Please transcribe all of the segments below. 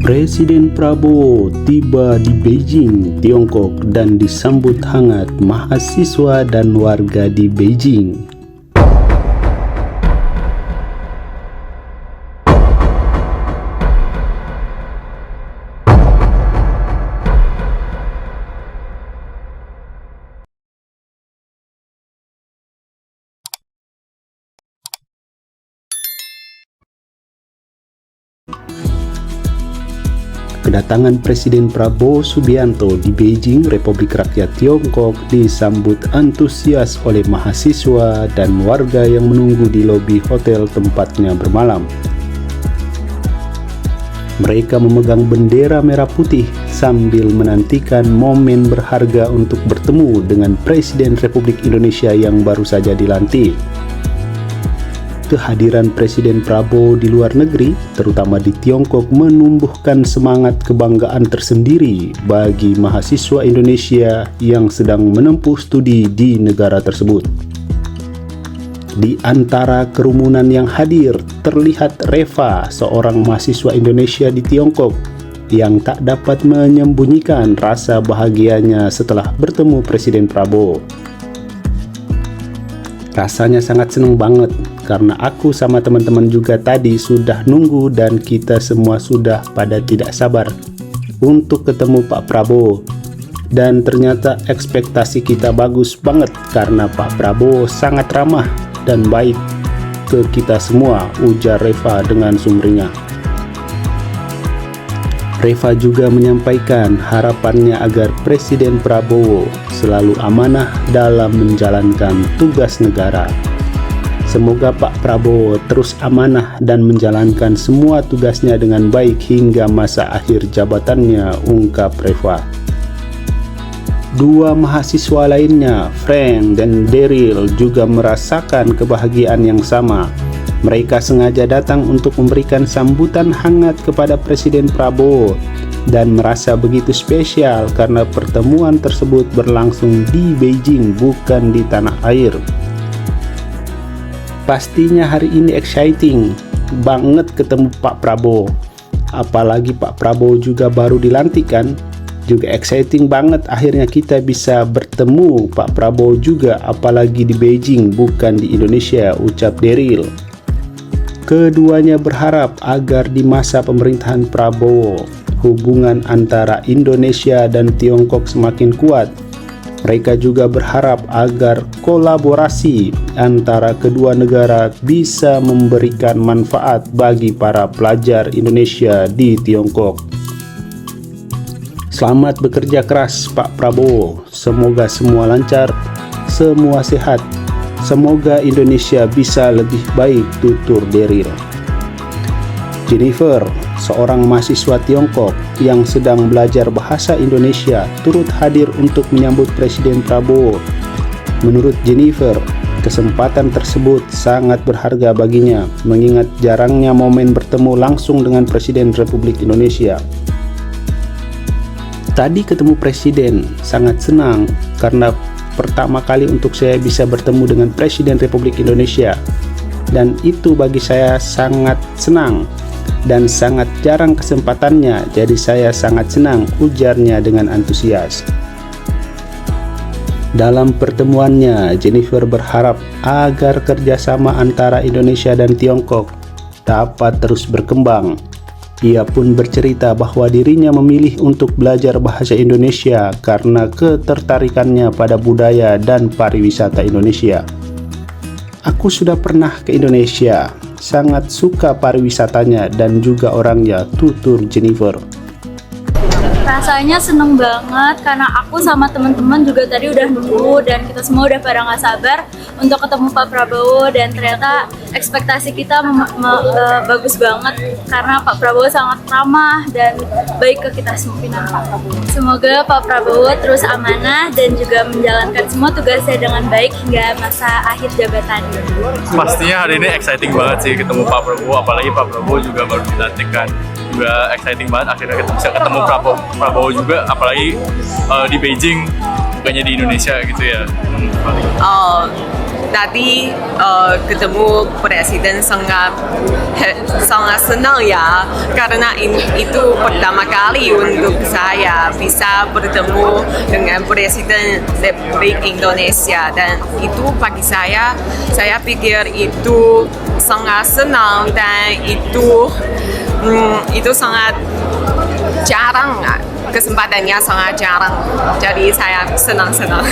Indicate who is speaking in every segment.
Speaker 1: Presiden Prabowo tiba di Beijing, Tiongkok dan disambut hangat mahasiswa dan warga di Beijing. Kedatangan Presiden Prabowo Subianto di Beijing, Republik Rakyat Tiongkok disambut antusias oleh mahasiswa dan warga yang menunggu di lobi hotel tempatnya bermalam. Mereka memegang bendera merah putih sambil menantikan momen berharga untuk bertemu dengan Presiden Republik Indonesia yang baru saja dilantik. Kehadiran Presiden Prabowo di luar negeri, terutama di Tiongkok, menumbuhkan semangat kebanggaan tersendiri bagi mahasiswa Indonesia yang sedang menempuh studi di negara tersebut. Di antara kerumunan yang hadir, terlihat Reva, seorang mahasiswa Indonesia di Tiongkok, yang tak dapat menyembunyikan rasa bahagianya setelah bertemu Presiden Prabowo. Rasanya sangat senang banget karena aku sama teman-teman juga tadi sudah nunggu dan kita semua sudah pada tidak sabar untuk ketemu Pak Prabowo. Dan ternyata ekspektasi kita bagus banget karena Pak Prabowo sangat ramah dan baik ke kita semua, ujar Reva dengan sumringah. Reva juga menyampaikan harapannya agar Presiden Prabowo selalu amanah dalam menjalankan tugas negara. Semoga Pak Prabowo terus amanah dan menjalankan semua tugasnya dengan baik hingga masa akhir jabatannya, ungkap Reva. Dua mahasiswa lainnya, Frank dan Daryl, juga merasakan kebahagiaan yang sama. Mereka sengaja datang untuk memberikan sambutan hangat kepada Presiden Prabowo dan merasa begitu spesial karena pertemuan tersebut berlangsung di Beijing, bukan di tanah air. Pastinya hari ini exciting banget ketemu Pak Prabowo. Apalagi Pak Prabowo juga baru dilantik kan. Juga exciting banget akhirnya kita bisa bertemu Pak Prabowo juga, apalagi di Beijing bukan di Indonesia, ucap Daryl. Keduanya berharap agar di masa pemerintahan Prabowo, hubungan antara Indonesia dan Tiongkok semakin kuat. Mereka juga berharap agar kolaborasi antara kedua negara bisa memberikan manfaat bagi para pelajar Indonesia di Tiongkok. Selamat bekerja keras Pak Prabowo, semoga semua lancar, semua sehat. Semoga Indonesia bisa lebih baik, tutur Daryl. Jennifer, seorang mahasiswa Tiongkok yang sedang belajar bahasa Indonesia, turut hadir untuk menyambut Presiden Prabowo. Menurut Jennifer, kesempatan tersebut sangat berharga baginya, mengingat jarangnya momen bertemu langsung dengan Presiden Republik Indonesia. Tadi ketemu Presiden, sangat senang karena pertama kali untuk saya bisa bertemu dengan Presiden Republik Indonesia, dan itu bagi saya sangat senang dan sangat jarang kesempatannya, jadi saya sangat senang, ujarnya dengan antusias. Dalam pertemuannya, Jennifer berharap agar kerjasama antara Indonesia dan Tiongkok dapat terus berkembang. Ia pun bercerita bahwa dirinya memilih untuk belajar bahasa Indonesia karena ketertarikannya pada budaya dan pariwisata Indonesia. Aku sudah pernah ke Indonesia, sangat suka pariwisatanya dan juga orangnya, tutur Jennifer.
Speaker 2: Rasanya seneng banget karena aku sama teman-teman juga tadi udah nunggu dan kita semua udah pada nggak sabar untuk ketemu Pak Prabowo, dan ternyata ekspektasi kita bagus banget karena Pak Prabowo sangat ramah dan baik ke kita semua. Semoga Pak Prabowo terus amanah dan juga menjalankan semua tugasnya dengan baik hingga masa akhir jabatannya.
Speaker 3: Pastinya hari ini exciting banget sih ketemu Pak Prabowo, apalagi Pak Prabowo juga baru dilantik kan. Juga exciting banget akhirnya kita bisa ketemu Prabowo juga, apalagi di Beijing bukannya di Indonesia gitu ya.
Speaker 4: tadi ketemu Presiden sangat senang ya, karena itu pertama kali untuk saya bisa bertemu dengan Presiden Republik Indonesia, dan itu bagi saya pikir itu sangat senang, dan itu sangat jarang, kesempatannya sangat jarang, jadi saya senang-senang.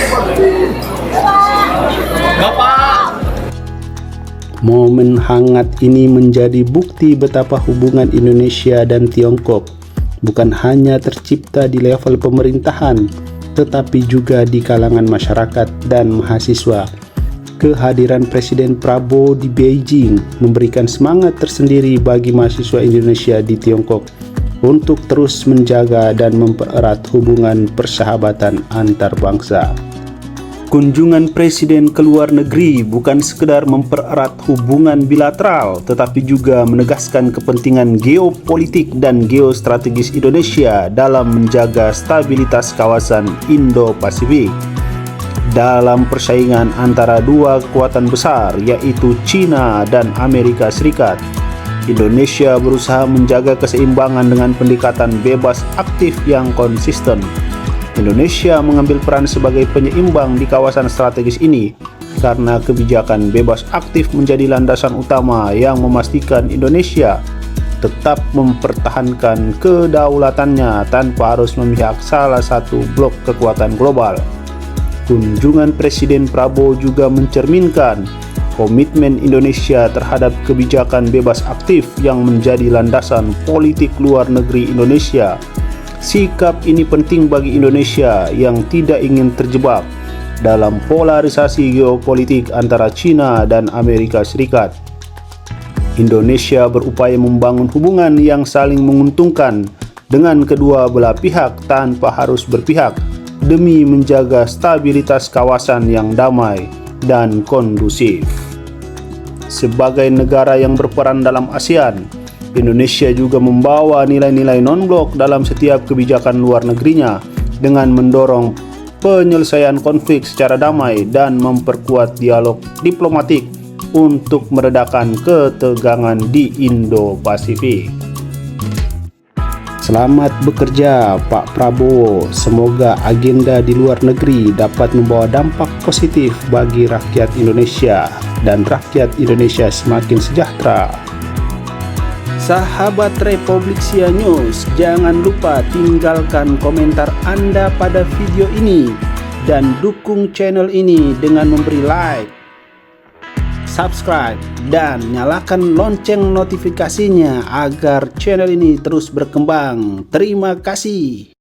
Speaker 1: Momen hangat ini menjadi bukti betapa hubungan Indonesia dan Tiongkok bukan hanya tercipta di level pemerintahan, tetapi juga di kalangan masyarakat dan mahasiswa. Kehadiran Presiden Prabowo di Beijing memberikan semangat tersendiri bagi mahasiswa Indonesia di Tiongkok untuk terus menjaga dan mempererat hubungan persahabatan antar bangsa. Kunjungan Presiden ke luar negeri bukan sekedar mempererat hubungan bilateral, tetapi juga menegaskan kepentingan geopolitik dan geostrategis Indonesia dalam menjaga stabilitas kawasan Indo-Pasifik. Dalam persaingan antara dua kekuatan besar, yaitu China dan Amerika Serikat, Indonesia berusaha menjaga keseimbangan dengan pendekatan bebas aktif yang konsisten. Indonesia mengambil peran sebagai penyeimbang di kawasan strategis ini karena kebijakan bebas aktif menjadi landasan utama yang memastikan Indonesia tetap mempertahankan kedaulatannya tanpa harus memihak salah satu blok kekuatan global. Kunjungan Presiden Prabowo juga mencerminkan komitmen Indonesia terhadap kebijakan bebas aktif yang menjadi landasan politik luar negeri Indonesia. Sikap ini penting bagi Indonesia yang tidak ingin terjebak dalam polarisasi geopolitik antara China dan Amerika Serikat. Indonesia berupaya membangun hubungan yang saling menguntungkan dengan kedua belah pihak tanpa harus berpihak demi menjaga stabilitas kawasan yang damai dan kondusif. Sebagai negara yang berperan dalam ASEAN, Indonesia juga membawa nilai-nilai non-blok dalam setiap kebijakan luar negerinya dengan mendorong penyelesaian konflik secara damai dan memperkuat dialog diplomatik untuk meredakan ketegangan di Indo-Pasifik. Selamat bekerja Pak Prabowo. Semoga agenda di luar negeri dapat membawa dampak positif bagi rakyat Indonesia dan rakyat Indonesia semakin sejahtera. Sahabat Republik Sia News, jangan lupa tinggalkan komentar Anda pada video ini dan dukung channel ini dengan memberi like, subscribe, dan nyalakan lonceng notifikasinya agar channel ini terus berkembang. Terima kasih.